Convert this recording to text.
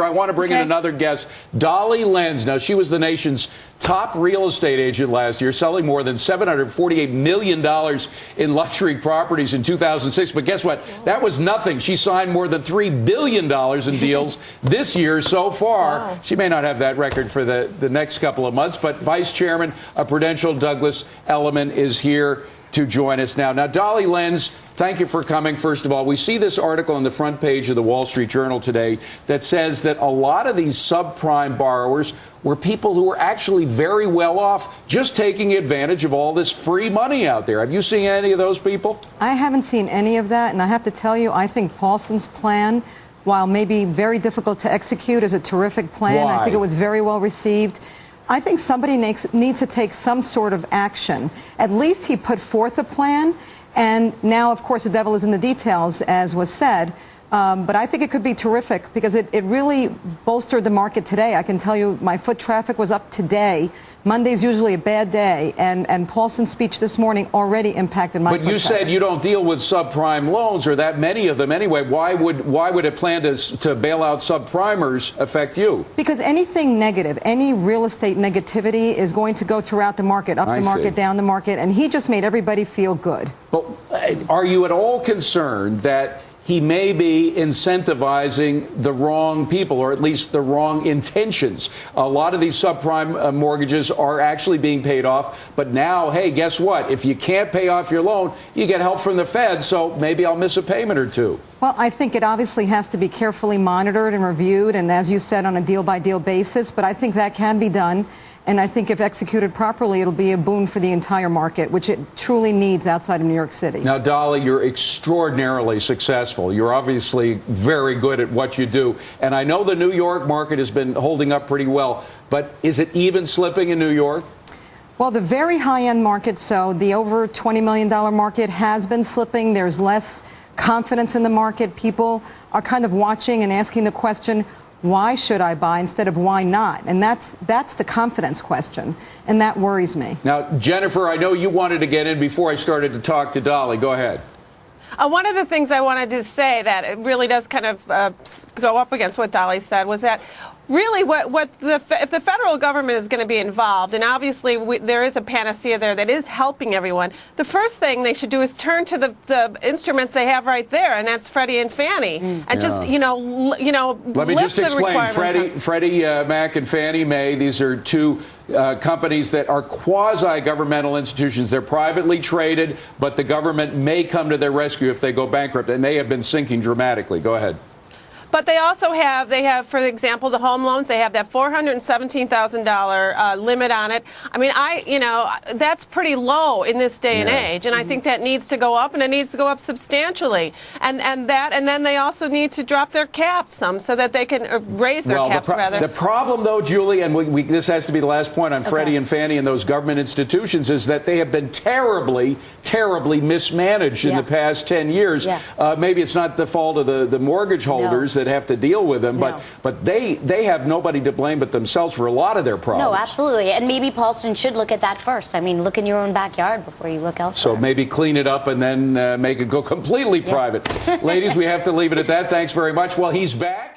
I want to bring in another guest, Dolly Lenz. Now, she was the nation's top real estate agent last year, selling more than $748 million in luxury properties in 2006. But guess what? That was nothing. She signed more than $3 billion in deals this year so far. Wow. She may not have that record for the next couple of months, but Vice Chairman of Prudential, Douglas Elliman, is here to join us now. Now, Dolly Lenz, thank you for coming. First of all, we see this article on the front page of the Wall Street Journal today that says that a lot of these subprime borrowers were people who were actually very well off, just taking advantage of all this free money out there. Have you seen any of those people? I haven't seen any of that, and I have to tell you, I think Paulson's plan, while maybe very difficult to execute, is a terrific plan. Why? I think it was very well received. I think somebody needs to take some sort of action. At least he put forth a plan, and now, of course, the devil is in the details, as was said. But I think it could be terrific because it really bolstered the market today. I can tell you my foot traffic was up today. Monday's usually a bad day, and Paulson's speech this morning already impacted my foot traffic. But you said you don't deal with subprime loans, or that many of them anyway. Why would a plan to bail out subprimers affect you? Because anything negative, any real estate negativity is going to go throughout the market, up the market, down the market, and he just made everybody feel good. But are you at all concerned that he may be incentivizing the wrong people, or at least the wrong intentions? A lot of these subprime mortgages are actually being paid off. But now, hey, guess what? If you can't pay off your loan, you get help from the Fed. So maybe I'll miss a payment or two. Well, I think it obviously has to be carefully monitored and reviewed, and as you said, on a deal-by-deal basis. But I think that can be done. And I think if executed properly, it'll be a boon for the entire market, which it truly needs outside of New York City. Now, Dolly, you're extraordinarily successful. You're obviously very good at what you do. And I know the New York market has been holding up pretty well. But is it even slipping in New York? Well, the very high-end market, so the over $20 million market, has been slipping. There's less confidence in the market. People are kind of watching and asking the question, why should I buy instead of why not? And that's the confidence question, and that worries me. Now, Jennifer, I know you wanted to get in before I started to talk to Dolly. Go ahead. One of the things I wanted to say that it really does kind of go up against what Dolly said was that really if the federal government is going to be involved, and obviously there is a panacea there that is helping everyone, the first thing they should do is turn to the instruments they have right there, and that's Freddie and Fannie, and just Let me just explain. Freddie Mac and Fannie Mae, these are two companies that are quasi-governmental institutions. They're privately traded, but the government may come to their rescue if they go bankrupt, and they have been sinking dramatically. Go ahead. But they also have, for example, the home loans. They have that $417,000 limit on it. I mean, that's pretty low in this day and age, and I think that needs to go up, and it needs to go up substantially. And then they also need to drop their caps some so that they can raise their caps rather. The problem, though, Julie, and this has to be the last point on Freddie and Fannie and those government institutions, is that they have been terribly, terribly mismanaged in the past 10 years. Maybe it's not the fault of the mortgage holders that have to deal with them, but they have nobody to blame but themselves for a lot of their problems. No, absolutely. And maybe Paulson should look at that first. I mean, look in your own backyard before you look elsewhere. So maybe clean it up and then make it go completely private. Ladies, we have to leave it at that. Thanks very much. Well, he's back.